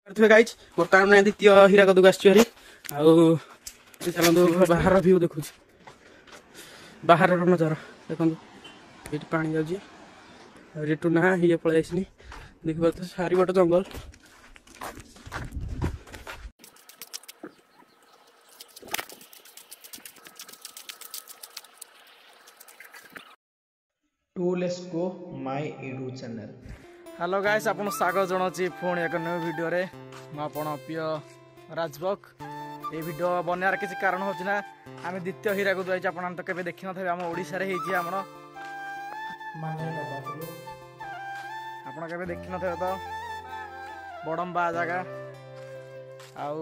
Guys बर्तमान द्वितीय हीराकद को आसरी चलते बाहर भ्यू देखु बाहर नजर देखो ये पानी जाऊँगी टूना ये पलि देखिए सारिपट जंगल टू let's go my YouTube channel. Hello guys आपन स्वागत जनाऊँ पुणी एक न्यू वीडियो रे आपण प्रिय राजभोग ये वीडियो बनार किसी कारण हो आम द्वितीय हीराकद जाइए आप तो केवे देखी न आम ओडिशा रे होइछि हमर आपण केवे देखी न तो बड़म्बा जगह आउ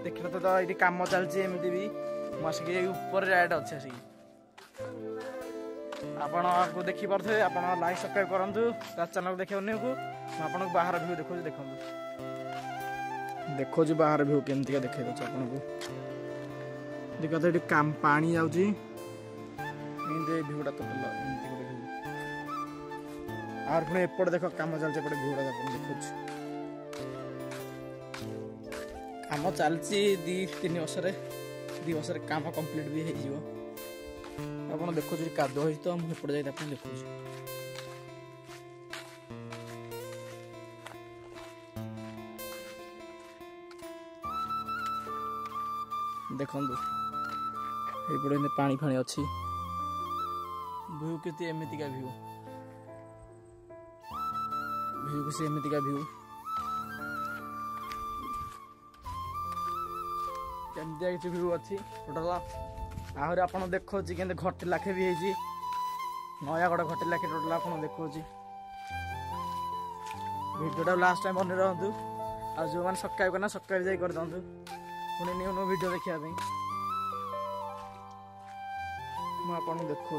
देखी न तो ये काम चलती एमती भी मुझे ऊपर राइड अच्छे आसिक आपण को देखी पारे आप लाइक सब्सक्राइब करूँ चैनल देखा को आपको बाहर भ्यू देखो देखो बाहर भ्यू केमती देखे आपको देखो तो ये काम पानी जाऊँगी भ्यूटा तो भल और पुणी एपटे देख कम चलते भ्यूटा देखो कम चलती 2-3 वर्ष कम कंप्लीट भी हो आप देखो काद हो तो मुझे जाए देखो देखु ये पानी फाणी अच्छी भ्यू के एमतीका भ्यू किसी एमतीका भ्यू केमती किसी भ्यू अच्छी टोटाल आहरी आप देखो के घटी लाखे भी है नयागढ़ घटी लाखे टोटाल आप देखो भिडियो लास्ट टाइम बन रहा आ जो मैंने सब्सक्राइब करना सब्सक्राइब जाए कर दिखाँ पुणी न्यू न्यू वीडियो देखा मुझे देखो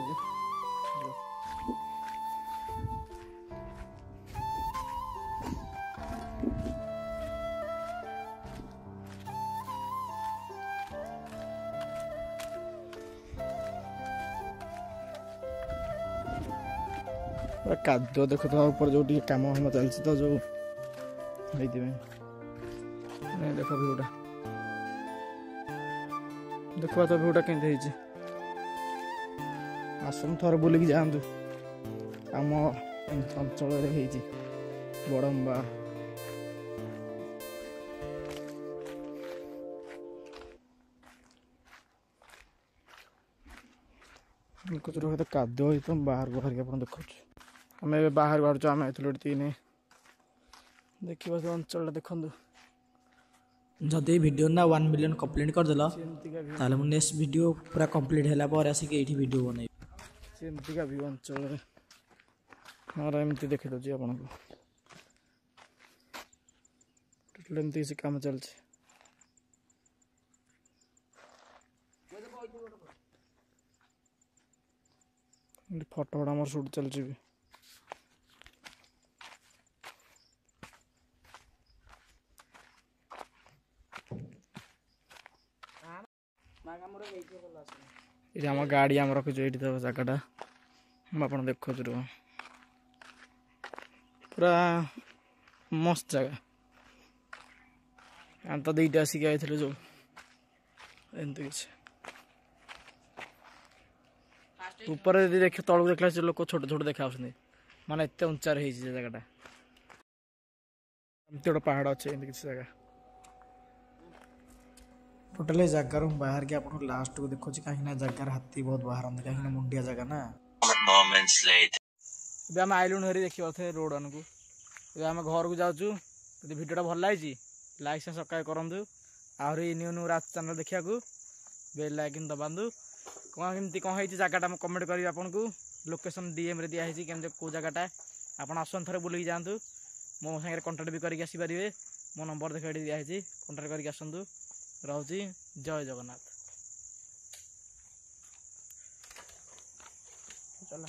कादो देखो तो ऊपर जो कम हम चलती तो जो देखो भ्यूटा देखो तो भ्यूटा केमती आसन थोड़ा बुलिकी जातु आम अंचल बड़म्बा देखो काद तो बाहर बाहर आप देखो आम बाहर बाहर आम आने देखा तो अंचल देखो जदि वीडियो ना 1 मिलियन कंप्लीट करदेल ताले मु नेक्स्ट वीडियो पूरा कंप्लीट हैला पर आसिक एठी वीडियो बनै सेमती का व्यू अंचल हमारा एमती देखी दूसरी आपको टोटल एमती से काम चलছে फोटो हमार शूट चलছে भी ये आम गाड़ी आम रखी ये तो जगटा आप देखो पूरा मस्त जगह आम तो दुईटा आसिक आई जो एमती किसी ऊपर देख तलू देखला लोक छोट छोट देखा माने एत उंचार हो जगटा एमती गोटे पहाड़ अच्छे एमती किसी जगह टोटल जगार बाहर के आप लास्ट को देखो कहीं जगार हाथी बहुत बाहर कहीं मुंडिया जगह ना आम आइलुन हरी देखिए थे रोड मान को आम घर को जाऊँ यदि भिडियोटा भल लगी लाइक से सब्सक्राइब करूँ आहरी न्यू न्यू राज चैनल देखा बेल लाइकन दबातु कौन केमती कौन है जगटा मैं कमेंट करी आपन को लोकेशन डीएम रे दिया केमती कौ जगटा आप आसन थे बुलिकी जातु मो सागर कंटाक्ट भी करके आसीपारे मो नंबर देख दिखाई कंटाक्ट करके आसतु रहुची जय जगन्नाथ चला।